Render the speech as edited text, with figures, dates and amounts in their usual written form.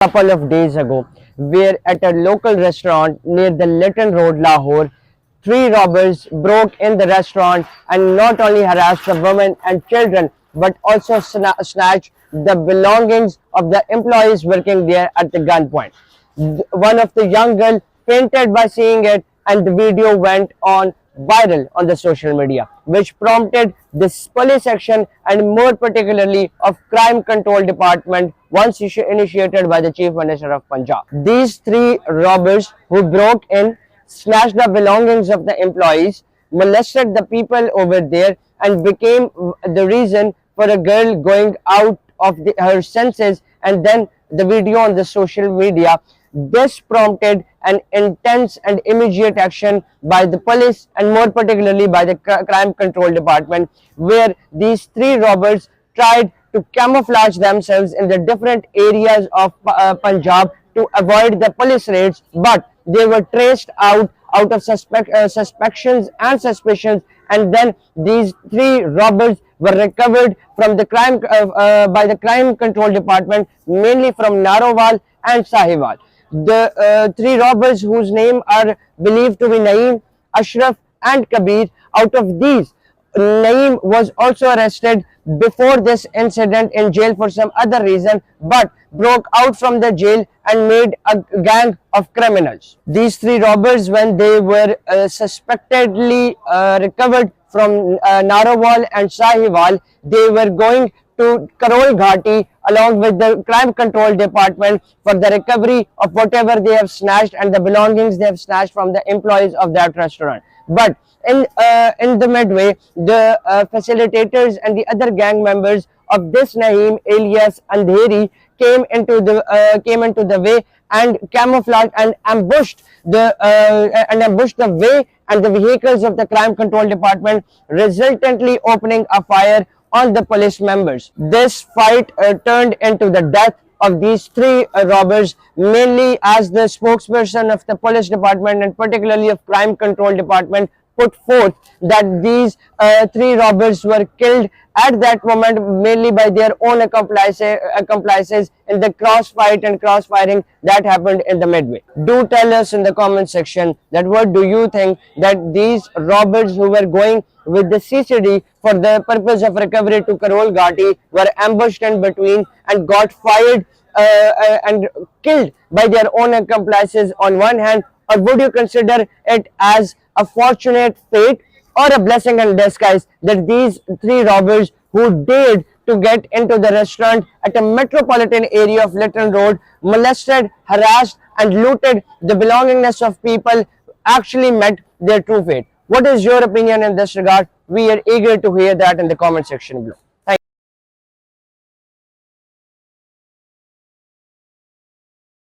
Couple of days ago, where at a local restaurant near the Lytton Road, Lahore, three robbers broke in the restaurant and not only harassed the women and children but also snatched the belongings of the employees working there at the gunpoint. One of the young girl fainted by seeing it, and the video went on viral on the social media, which prompted this police action and more particularly of crime control department once initiated by the Chief Minister of Punjab. These three robbers who broke in, snatched the belongings of the employees, molested the people over there, and became the reason for a girl going out of her senses, and then the video on the social media. This prompted an intense and immediate action by the police and more particularly by the crime control department, where these three robbers tried to camouflage themselves in the different areas of Punjab to avoid the police raids, but they were traced out of suspicions and suspicions, and then these three robbers were recovered from the crime by the crime control department, mainly from Narowal and Sahiwal. The three robbers, whose name are believed to be Naeem, Ashraf and Kabir, out of these, Naeem was also arrested before this incident in jail for some other reason, but broke out from the jail and made a gang of criminals. These three robbers, when they were suspectedly recovered from Narowal and Sahiwal, they were going to Karol Ghati along with the crime control department for the recovery of whatever they have snatched and the belongings they have snatched from the employees of that restaurant. But in the midway, the facilitators and the other gang members of this Naeem alias Andheri came into the way and camouflaged and ambushed the way and the vehicles of the crime control department, resultantly opening a fire on the police members. This fight turned into the death of these three robbers, mainly as the spokesperson of the police department and particularly of crime control department put forth that these three robbers were killed at that moment mainly by their own accomplices in the crossfight and crossfiring that happened in the midway. Do tell us in the comment section that what do you think, that these robbers who were going with the CCD for the purpose of recovery to Karol Ghati were ambushed in between and got fired and killed by their own accomplices on one hand, or would you consider it as a fortunate fate or a blessing in disguise that these three robbers who dared to get into the restaurant at a metropolitan area of Lytton Road, molested, harassed and looted the belongingness of people, actually met their true fate? What is your opinion in this regard? We are eager to hear that in the comment section below.